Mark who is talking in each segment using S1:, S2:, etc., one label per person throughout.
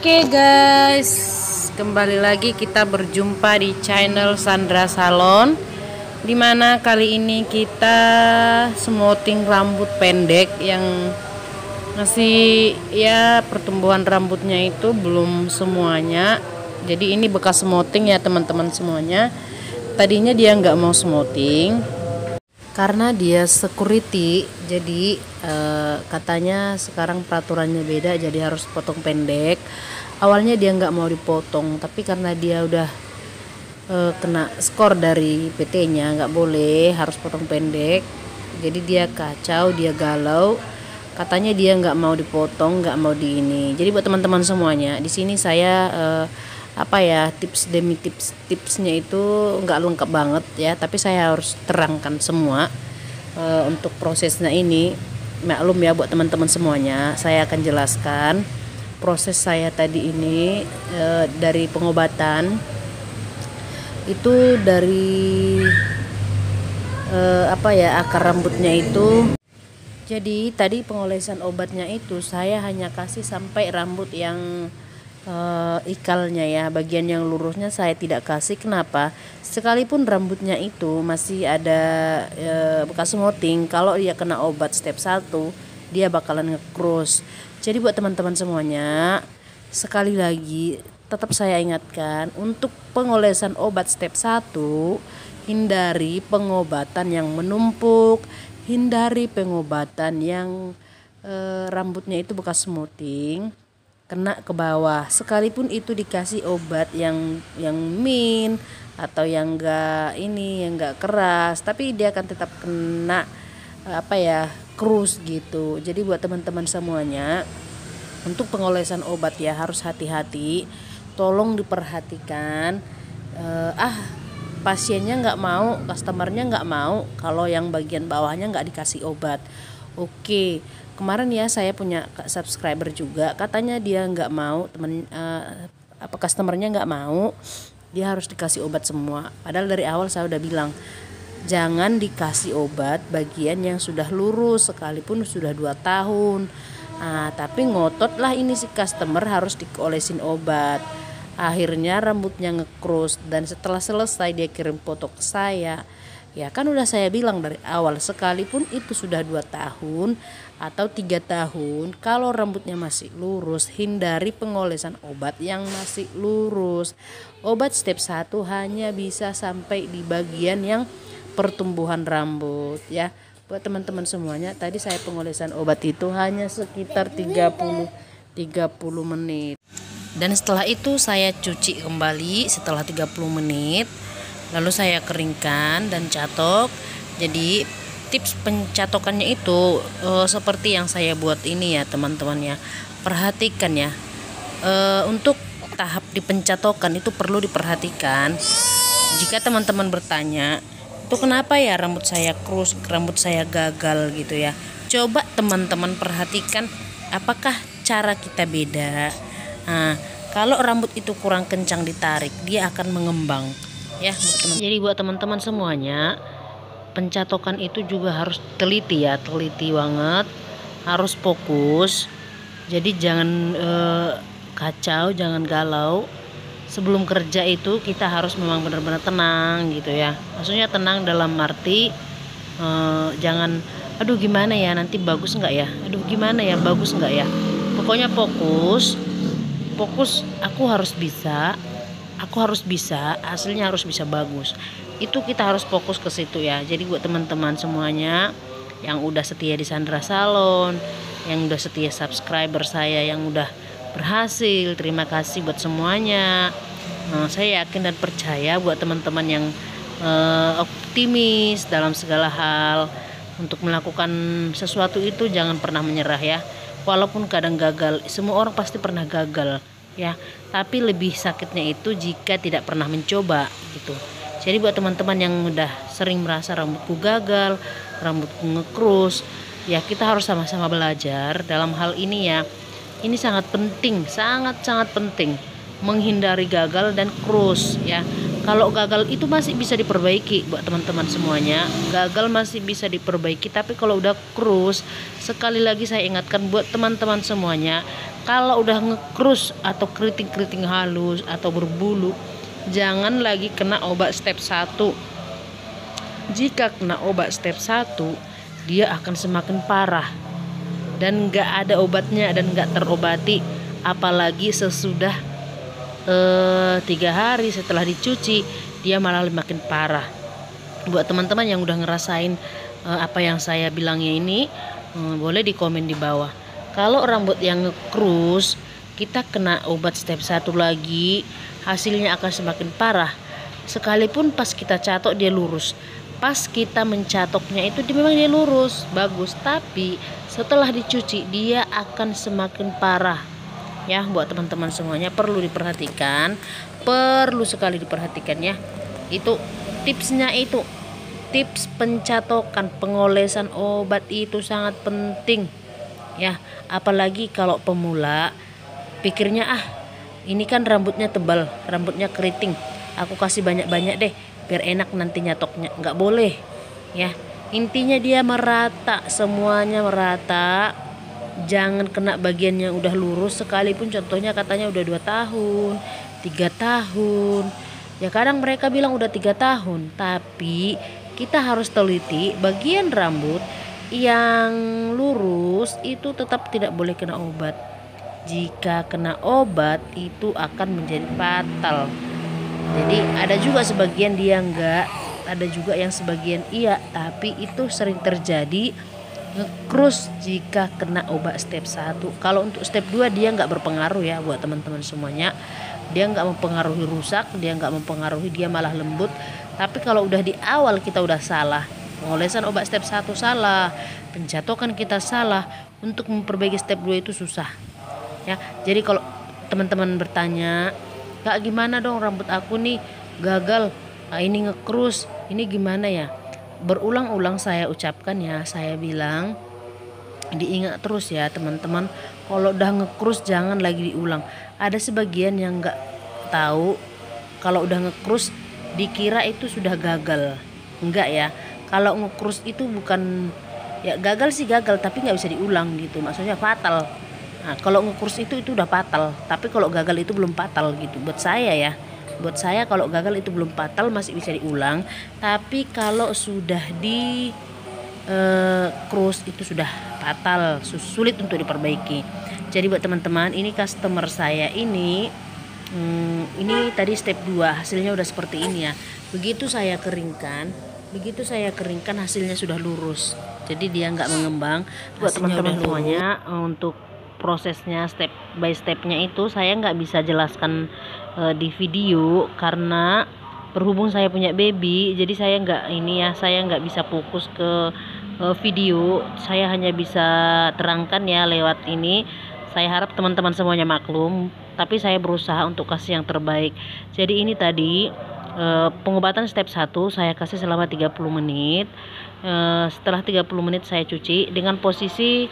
S1: Oke guys, kembali lagi kita berjumpa di channel Sandra Salon, dimana kali ini kita smoothing rambut pendek yang masih ya pertumbuhan rambutnya itu belum semuanya. Jadi ini bekas smoothing ya teman-teman semuanya. Tadinya dia nggak mau smoothing karena dia security, jadi katanya sekarang peraturannya beda, jadi harus potong pendek. Awalnya dia nggak mau dipotong, tapi karena dia udah kena skor dari PT-nya nggak boleh, harus potong pendek. Jadi dia kacau, dia galau. Katanya dia nggak mau dipotong, nggak mau di ini. Jadi buat teman-teman semuanya, di sini saya tips demi tipsnya itu nggak lengkap banget ya, tapi saya harus terangkan semua untuk prosesnya ini. Maklum ya buat teman-teman semuanya, saya akan jelaskan proses saya tadi ini dari pengobatan itu dari akar rambutnya itu. Jadi tadi pengolesan obatnya itu saya hanya kasih sampai rambut yang ikalnya ya, bagian yang lurusnya saya tidak kasih. Kenapa? Sekalipun rambutnya itu masih ada bekas smoothing, kalau dia kena obat step 1 dia bakalan nge-cross. Jadi buat teman-teman semuanya, sekali lagi tetap saya ingatkan, untuk pengolesan obat step 1 hindari pengobatan yang menumpuk, hindari pengobatan yang rambutnya itu bekas smoothing kena ke bawah. Sekalipun itu dikasih obat yang min atau yang enggak keras, tapi dia akan tetap kena krus gitu. Jadi buat teman-teman semuanya, untuk pengolesan obat ya harus hati-hati, tolong diperhatikan. Pasiennya nggak mau, customernya nggak mau kalau yang bagian bawahnya nggak dikasih obat. Oke, kemarin ya saya punya subscriber juga, katanya dia nggak mau, customernya nggak mau, dia harus dikasih obat semua. Padahal dari awal saya udah bilang jangan dikasih obat bagian yang sudah lurus sekalipun sudah 2 tahun. Tapi ngotot lah ini si customer harus diolesin obat. Akhirnya rambutnya nge-cross, dan setelah selesai dia kirim foto ke saya. Ya kan udah saya bilang dari awal, sekalipun itu sudah 2 tahun atau 3 tahun, kalau rambutnya masih lurus, hindari pengolesan obat yang masih lurus. Obat step 1 hanya bisa sampai di bagian yang pertumbuhan rambut ya. Buat teman-teman semuanya, tadi saya pengolesan obat itu hanya sekitar 30 menit. Dan setelah itu saya cuci kembali setelah 30 menit. Lalu saya keringkan dan catok. Jadi tips pencatokannya itu seperti yang saya buat ini ya teman-teman ya. Perhatikan ya, untuk tahap di pencatokan itu perlu diperhatikan. Jika teman-teman bertanya, itu kenapa ya rambut saya krus, rambut saya gagal gitu ya. Coba teman-teman perhatikan apakah cara kita beda. Kalau rambut itu kurang kencang ditarik, dia akan mengembang ya. Jadi buat teman-teman semuanya, pencatokan itu juga harus teliti ya, teliti banget, harus fokus. Jadi jangan kacau, jangan galau. Sebelum kerja itu kita harus memang benar-benar tenang gitu ya. Maksudnya tenang dalam arti jangan aduh gimana ya nanti bagus nggak ya, aduh gimana ya bagus nggak ya. Pokoknya fokus, aku harus bisa, hasilnya harus bisa bagus. Itu kita harus fokus ke situ ya. Jadi buat teman-teman semuanya yang udah setia di Sandra Salon, yang udah setia subscriber saya, yang udah berhasil, terima kasih buat semuanya. Saya yakin dan percaya buat teman-teman yang optimis dalam segala hal, untuk melakukan sesuatu itu jangan pernah menyerah ya. Walaupun kadang gagal, semua orang pasti pernah gagal ya, tapi lebih sakitnya itu jika tidak pernah mencoba gitu. Jadi buat teman-teman yang udah sering merasa rambutku gagal, rambutku ngekrus, ya kita harus sama-sama belajar dalam hal ini ya. Ini sangat penting, sangat-sangat penting menghindari gagal dan krus ya. Kalau gagal itu masih bisa diperbaiki buat teman-teman semuanya. Gagal masih bisa diperbaiki, tapi kalau udah krus, sekali lagi saya ingatkan buat teman-teman semuanya, Kalau udah ngekrus atau keriting-keriting halus atau berbulu, jangan lagi kena obat step 1. Jika kena obat step 1, dia akan semakin parah dan nggak ada obatnya dan nggak terobati, apalagi sesudah 3 hari setelah dicuci dia malah makin parah. Buat teman-teman yang udah ngerasain apa yang saya bilangnya ini, boleh di komen di bawah. Kalau rambut yang ngekrus, kita kena obat step 1 lagi, hasilnya akan semakin parah. Sekalipun pas kita catok dia lurus, pas kita mencatoknya itu memang dia lurus, bagus, tapi setelah dicuci dia akan semakin parah. Ya, buat teman-teman semuanya perlu diperhatikan, perlu sekali diperhatikan ya. Itu tipsnya, itu tips pencatokan, pengolesan obat itu sangat penting ya. Apalagi kalau pemula pikirnya, ini kan rambutnya tebal, rambutnya keriting, aku kasih banyak-banyak deh biar enak nanti nyatoknya. Nggak boleh ya, intinya dia merata, semuanya merata. Jangan kena bagian yang udah lurus, sekalipun contohnya katanya udah 2 tahun 3 tahun ya, kadang mereka bilang udah 3 tahun, tapi kita harus teliti bagian rambut yang lurus itu tetap tidak boleh kena obat. Jika kena obat itu akan menjadi fatal. Jadi ada juga sebagian dia enggak, ada juga yang sebagian iya, tapi itu sering terjadi ngekrus jika kena obat step 1. Kalau untuk step 2 dia nggak berpengaruh ya buat teman-teman semuanya. Dia nggak mempengaruhi rusak, dia nggak mempengaruhi, dia malah lembut. Tapi kalau udah di awal kita udah salah, pengolesan obat step 1 salah, pencatokan kita salah, untuk memperbaiki step 2 itu susah ya. Jadi kalau teman-teman bertanya, "Kak, gimana dong rambut aku nih gagal, ini ngekrus, ini gimana ya?" Berulang-ulang saya ucapkan ya, saya bilang diingat terus ya teman-teman, kalau udah ngekrus jangan lagi diulang. Ada sebagian yang nggak tahu, kalau udah ngekrus dikira itu sudah gagal. Enggak ya, kalau ngekrus itu bukan ya, gagal sih gagal, tapi nggak bisa diulang gitu, maksudnya fatal. Nah, kalau ngekrus itu udah fatal, tapi kalau gagal itu belum fatal gitu buat saya ya. Buat saya kalau gagal itu belum fatal, masih bisa diulang. Tapi kalau sudah di krus itu sudah fatal, sulit untuk diperbaiki. Jadi buat teman-teman, ini customer saya ini tadi step 2 hasilnya udah seperti ini ya. Begitu saya keringkan hasilnya sudah lurus. Jadi dia nggak mengembang. Buat teman-teman semuanya, untuk prosesnya step by stepnya itu saya nggak bisa jelaskan di video karena berhubung saya punya baby, jadi saya nggak bisa fokus ke video. Saya hanya bisa terangkan ya lewat ini. Saya harap teman-teman semuanya maklum, tapi saya berusaha untuk kasih yang terbaik. Jadi ini tadi pengobatan step 1 saya kasih selama 30 menit. Setelah 30 menit saya cuci dengan posisi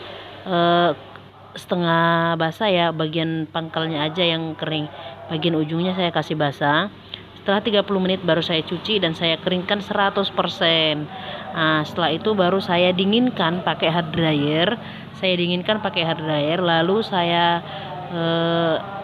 S1: setengah basah ya, bagian pangkalnya aja yang kering, bagian ujungnya saya kasih basah. Setelah 30 menit baru saya cuci dan saya keringkan 100%. Nah, setelah itu baru saya dinginkan pakai hair dryer. Lalu saya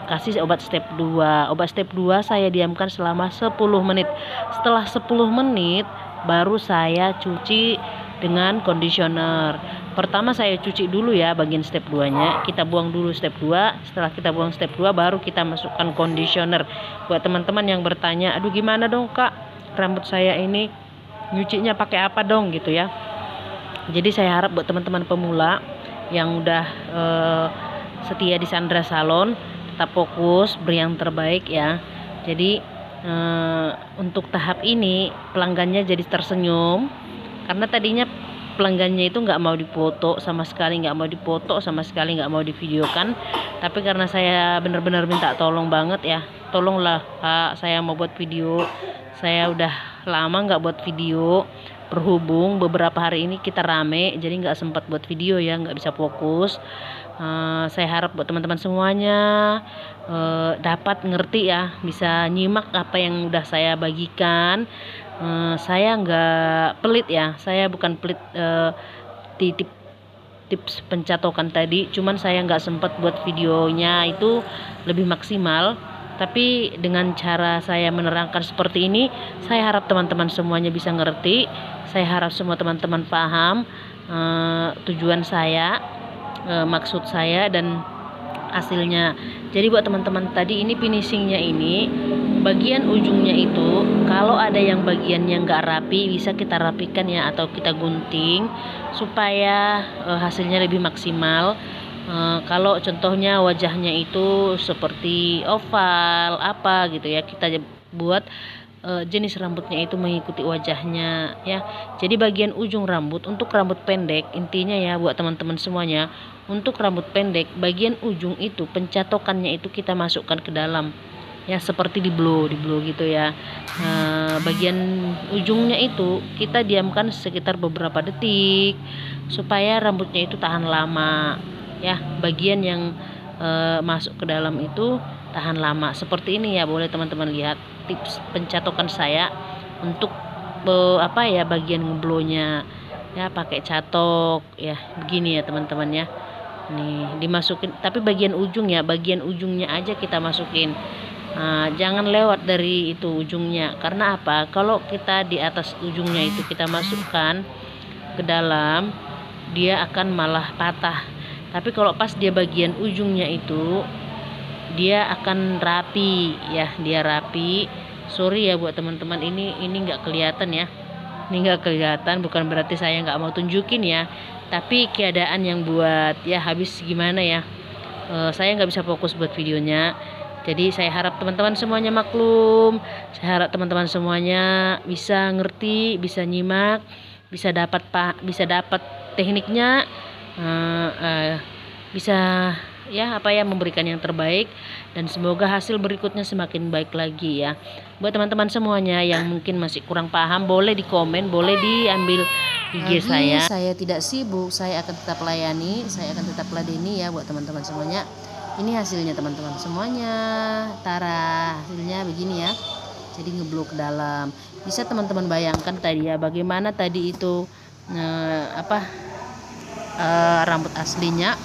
S1: kasih obat step 2. Obat step 2 saya diamkan selama 10 menit. Setelah 10 menit baru saya cuci dengan conditioner. Pertama saya cuci dulu ya bagian step 2-nya. Kita buang dulu step 2. Setelah kita buang step 2 baru kita masukkan conditioner. Buat teman-teman yang bertanya, "Aduh gimana dong Kak, rambut saya ini nyucinya pakai apa dong?" gitu ya. Jadi saya harap buat teman-teman pemula yang udah setia di Sandra Salon, tetap fokus, beri yang terbaik ya. Jadi untuk tahap ini pelanggannya jadi tersenyum, karena tadinya pelanggannya itu nggak mau dipoto sama sekali, nggak mau divideokan. Tapi karena saya benar-benar minta tolong banget ya, tolonglah Kak, saya mau buat video, saya udah lama nggak buat video. Berhubung beberapa hari ini kita rame, jadi nggak sempat buat video ya, nggak bisa fokus. Saya harap buat teman-teman semuanya dapat ngerti ya, bisa nyimak apa yang udah saya bagikan. Saya nggak pelit ya, saya bukan pelit titip tips pencatokan tadi, cuman saya nggak sempat buat videonya itu lebih maksimal. Tapi dengan cara saya menerangkan seperti ini, saya harap teman-teman semuanya bisa ngerti. Saya harap semua teman-teman paham tujuan saya, maksud saya, dan hasilnya. Jadi buat teman-teman tadi, ini finishingnya ini bagian ujungnya itu kalau ada yang bagiannya nggak rapi, bisa kita rapikan ya, atau kita gunting supaya hasilnya lebih maksimal. Kalau contohnya wajahnya itu seperti oval apa gitu ya, kita buat jenis rambutnya itu mengikuti wajahnya ya. Jadi bagian ujung rambut untuk rambut pendek, intinya ya buat teman-teman semuanya, untuk rambut pendek bagian ujung itu pencatokannya itu kita masukkan ke dalam ya, seperti di blow gitu ya. Bagian ujungnya itu kita diamkan sekitar beberapa detik supaya rambutnya itu tahan lama ya. Bagian yang masuk ke dalam itu tahan lama seperti ini ya. Boleh teman-teman lihat tips pencatokan saya untuk bagian ngeblownya ya, pakai catok ya, begini ya teman-teman ya. Nih dimasukin, tapi bagian ujung ya, bagian ujungnya aja kita masukin. Jangan lewat dari itu ujungnya, karena apa, kalau kita di atas ujungnya itu kita masukkan ke dalam, dia akan malah patah. Tapi kalau pas dia bagian ujungnya itu dia akan rapi ya, dia rapi. Sorry ya buat teman-teman, ini nggak kelihatan ya, ini nggak kelihatan, bukan berarti saya nggak mau tunjukin ya, tapi keadaan yang buat ya habis gimana ya, saya nggak bisa fokus buat videonya. Jadi saya harap teman-teman semuanya maklum, saya harap teman-teman semuanya bisa ngerti, bisa nyimak, bisa dapat tekniknya, bisa ya memberikan yang terbaik, dan semoga hasil berikutnya semakin baik lagi ya. Buat teman-teman semuanya yang mungkin masih kurang paham, boleh di komen, boleh diambil IG saya tidak sibuk, saya akan tetap layani, saya akan tetap ladeni ya buat teman-teman semuanya. Ini hasilnya teman-teman semuanya, tara hasilnya begini ya. Jadi ngeblow ke dalam. Bisa teman-teman bayangkan tadi ya, bagaimana tadi itu rambut aslinya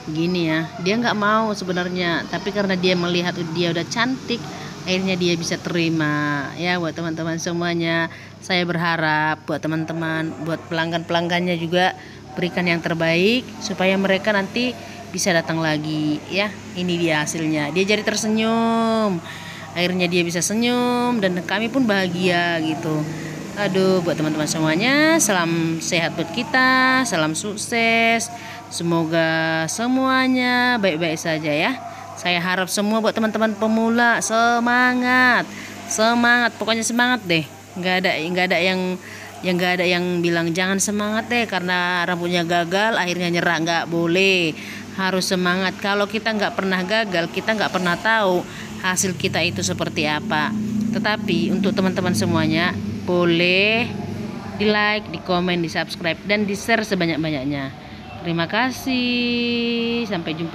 S1: begini ya. Dia nggak mau sebenarnya, tapi karena dia melihat dia udah cantik, akhirnya dia bisa terima ya. Buat teman-teman semuanya, saya berharap buat teman-teman, buat pelanggan-pelanggannya juga, berikan yang terbaik supaya mereka nanti bisa datang lagi ya. Ini dia hasilnya, dia jadi tersenyum, akhirnya dia bisa senyum, dan kami pun bahagia gitu. Aduh, buat teman-teman semuanya, salam sehat buat kita, salam sukses, semoga semuanya baik-baik saja ya. Saya harap semua buat teman-teman pemula semangat, pokoknya semangat deh. Nggak ada yang bilang jangan semangat deh karena rambutnya gagal akhirnya nyerah. Nggak boleh, harus semangat. Kalau kita nggak pernah gagal, kita nggak pernah tahu hasil kita itu seperti apa. Tetapi untuk teman-teman semuanya, boleh di like, di komen, di subscribe, dan di share sebanyak-banyaknya. Terima kasih, sampai jumpa.